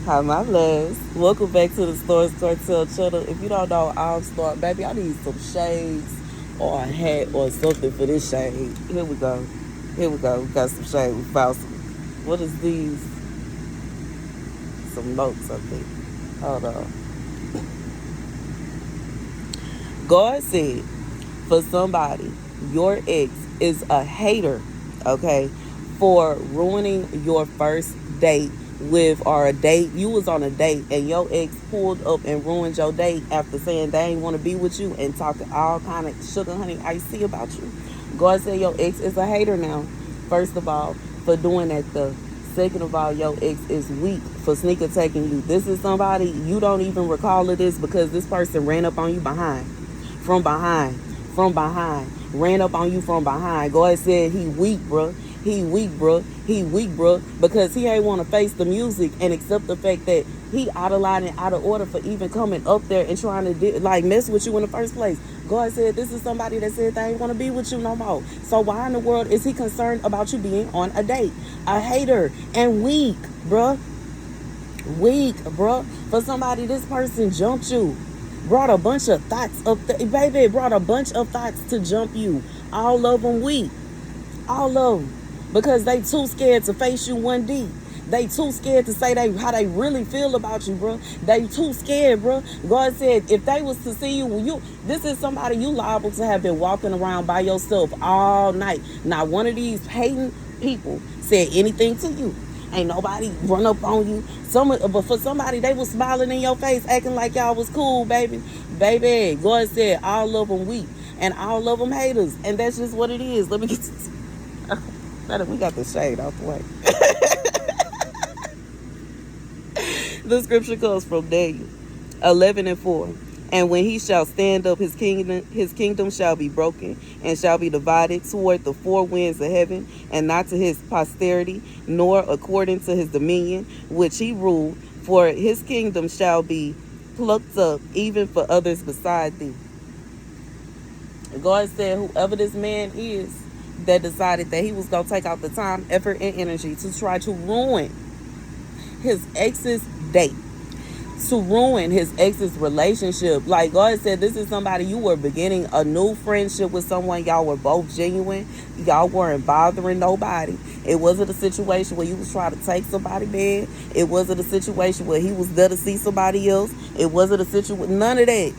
Hi, my loves. Welcome back to the Starscartel channel. If you don't know, I'm Star. Baby, I need some shades or a hat or something for this shade. Here we go. Here we go. We got some shade. We found some. What is these? Some notes, I think. Hold on. God said, for somebody, your ex is a hater, okay, for ruining your first date with, or a date. You was on a date and your ex pulled up and ruined your date after saying they ain't want to be with you and talking all kind of sugar honey icy about you. God said your ex is a hater now, first of all, for doing that stuff. Second of all, your ex is weak for sneak attacking you. This is somebody you don't even recall of this because this person ran up on you from behind, ran up on you from behind. God said he weak, bruh. He weak, bruh. He weak, bruh, because he ain't want to face the music and accept the fact that he out of line and out of order for even coming up there and trying to mess with you in the first place. God said this is somebody that said they ain't want to be with you no more. So why in the world is he concerned about you being on a date? A hater and weak, bruh. Weak, bruh. For somebody, this person jumped you. Brought a bunch of thoughts up there. Baby, brought a bunch of thoughts to jump you. All of them weak. All of them. Because they too scared to face you 1D. They too scared to say how they really feel about you, bro. They too scared, bro. God said if they was to see you, this is somebody you liable to have been walking around by yourself all night. Not one of these hating people said anything to you. Ain't nobody run up on you. But for somebody, they was smiling in your face, acting like y'all was cool, baby. Baby, God said all of them weak and all of them haters, and that's just what it is. Let me get this. We got the shade out the way. The scripture comes from Daniel 11:4. And when he shall stand up, his kingdom shall be broken and shall be divided toward the four winds of heaven, and not to his posterity, nor according to his dominion, which he ruled. For his kingdom shall be plucked up, even for others beside thee. God said, whoever this man is that decided that he was going to take out the time, effort, and energy to try to ruin his ex's date, to ruin his ex's relationship. Like God said, this is somebody you were beginning a new friendship with someone. Y'all were both genuine. Y'all weren't bothering nobody. It wasn't a situation where you was trying to take somebody bed. It wasn't a situation where he was there to see somebody else. It wasn't a situation, none of that.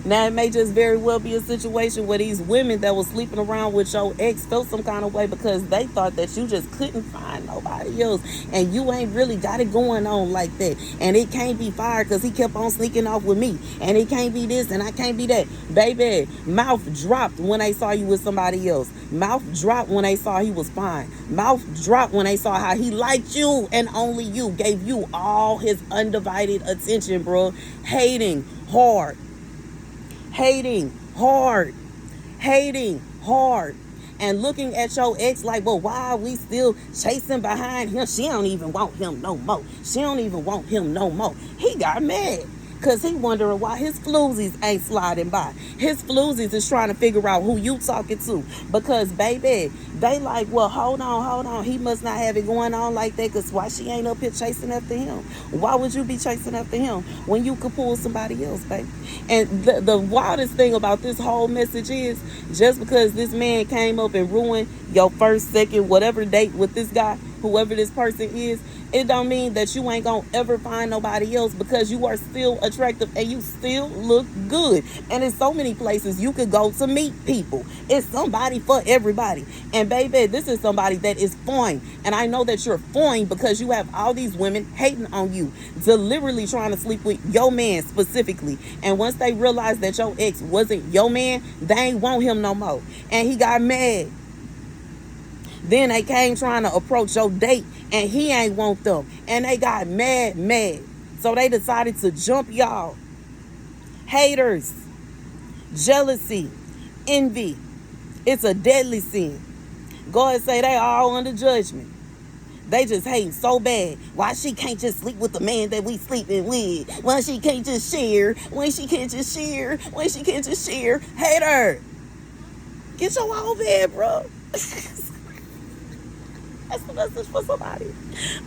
Now, it may just very well be a situation where these women that was sleeping around with your ex felt some kind of way because they thought that you just couldn't find nobody else. And you ain't really got it going on like that. And it can't be fired because he kept on sneaking off with me. And it can't be this and I can't be that. Baby, mouth dropped when they saw you with somebody else. Mouth dropped when they saw he was fine. Mouth dropped when they saw how he liked you and only you. Gave you all his undivided attention, bro. Hating hard. Hating hard, and looking at your ex like, well, why are we still chasing behind him? She don't even want him no more. He got mad because he wondering why his floozies ain't sliding by. His floozies is trying to figure out who you talking to, because baby, they like, well, hold on, he must not have it going on like that, because why she ain't up here chasing after him? Why would you be chasing after him when you could pull somebody else, baby? And the wildest thing about this whole message is, just because this man came up and ruined your first, second, whatever date with this guy, whoever this person is, it don't mean that you ain't gonna ever find nobody else, because you are still attractive and you still look good. And there's so many places you could go to meet people. It's somebody for everybody. And baby, this is somebody that is fine. And I know that you're fine because you have all these women hating on you, deliberately trying to sleep with your man specifically. And once they realized that your ex wasn't your man, they ain't want him no more. And he got mad. Then they came trying to approach your date and he ain't want them. And they got mad. So they decided to jump y'all. Haters, jealousy, envy. It's a deadly sin. God say they all under judgment. They just hate so bad. Why she can't just sleep with the man that we sleeping with? Why she can't just share? When she can't just share? Hater. Get your own bed, bro. That's the message for somebody.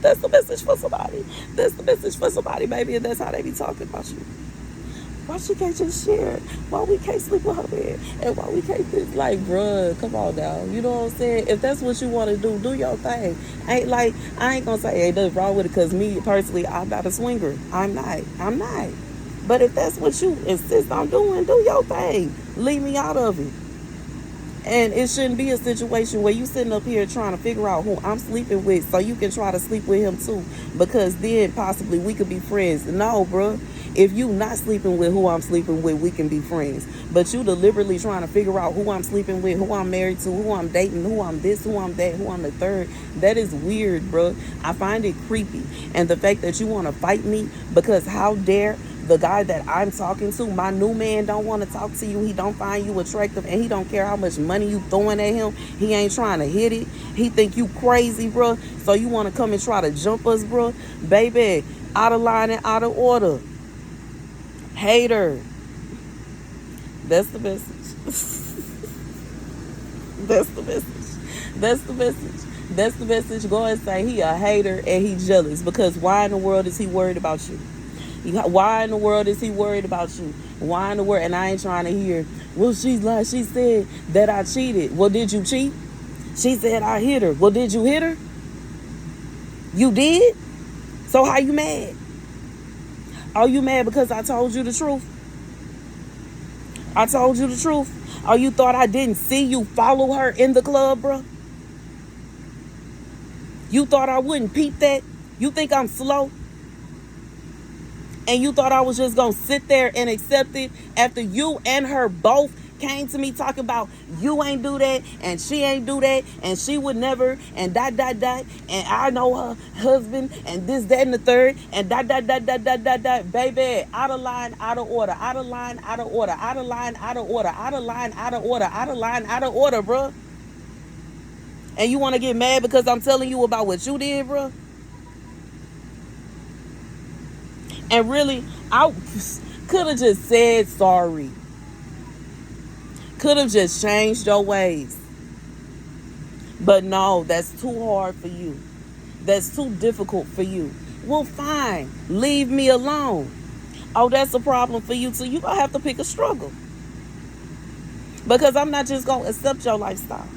That's the message for somebody. That's the message for somebody, baby. And that's how they be talking about you. Why she can't just share? Why we can't sleep with her man? And why we can't this? Like, bruh, come on now. You know what I'm saying? If that's what you want to do your thing. I ain't gonna say ain't nothing wrong with it, because me personally, I'm not a swinger. I'm not. But if that's what you insist on doing, do your thing. Leave me out of it. And it shouldn't be a situation where you sitting up here trying to figure out who I'm sleeping with so you can try to sleep with him too, because then possibly we could be friends. No, bro. If you not sleeping with who I'm sleeping with, we can be friends. But you deliberately trying to figure out who I'm sleeping with, who I'm married to, who I'm dating, who I'm this, who I'm that, who I'm the third. That is weird, bro. I find it creepy. And the fact that you want to fight me because how dare the guy that I'm talking to, my new man, don't want to talk to you. He don't find you attractive, and he don't care how much money you throwing at him. He ain't trying to hit it. He think you crazy, bro. So you want to come and try to jump us, bro? Baby, out of line and out of order. Hater. That's the message. That's the message. That's the message. That's the message. Go and say he a hater and he jealous, because why in the world is he worried about you? Why in the world is he worried about you? Why in the world? And I ain't trying to hear, well, she's like, she said that I cheated. Well, did you cheat? She said I hit her. Well, did you hit her? You did? So how you mad? Are you mad because I told you the truth? I told you the truth. Or you thought I didn't see you follow her in the club, bro? You thought I wouldn't peep that? You think I'm slow? And you thought I was just going to sit there and accept it after you and her both came to me talking about you ain't do that and she ain't do that and she would never and and I know her husband and this, that, and the third and baby, out of line, out of order, out of line, out of order, out of line, out of order, out of line, out of order, out of line, out of order, bro. And you want to get mad because I'm telling you about what you did, bro? And really, I could have just said sorry. Could have just changed your ways. But no, that's too hard for you. That's too difficult for you. Well, fine. Leave me alone. Oh, that's a problem for you too. You're going to have to pick a struggle. Because I'm not just going to accept your lifestyle.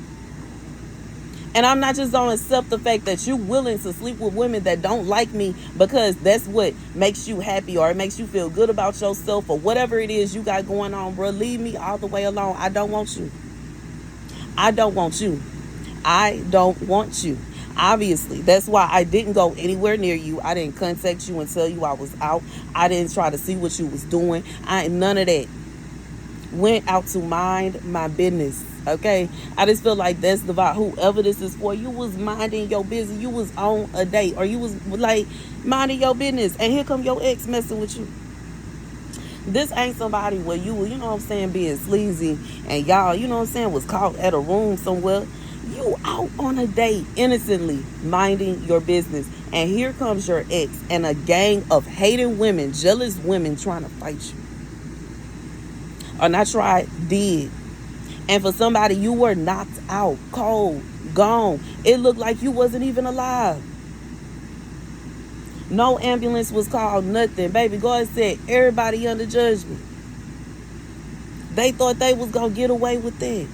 And I'm not just going to accept the fact that you're willing to sleep with women that don't like me because that's what makes you happy or it makes you feel good about yourself or whatever it is you got going on, bro. Leave me all the way alone. I don't want you. I don't want you. I don't want you. Obviously, that's why I didn't go anywhere near you. I didn't contact you and tell you I was out. I didn't try to see what you was doing. None of that. Went out to mind my business. Okay, I just feel like that's the vibe. Whoever this is for, you was minding your business. You was on a date, or you was like minding your business, and here come your ex messing with you. This ain't somebody where you know what I'm saying, being sleazy, and y'all, you know what I'm saying, was caught at a room somewhere. You out on a date, innocently minding your business, and here comes your ex and a gang of hating women, jealous women trying to fight you. Or not try, did. And for somebody, you were knocked out, cold, gone. It looked like you wasn't even alive. No ambulance was called, nothing. Baby, God said everybody under judgment. They thought they was going to get away with that.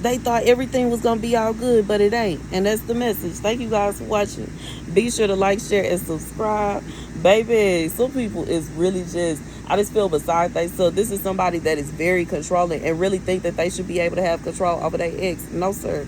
They thought everything was going to be all good, but it ain't. And that's the message. Thank you guys for watching. Be sure to like, share, and subscribe. Baby, some people is really just, I just feel beside themselves. This is somebody that is very controlling and really think that they should be able to have control over their ex. No, sir.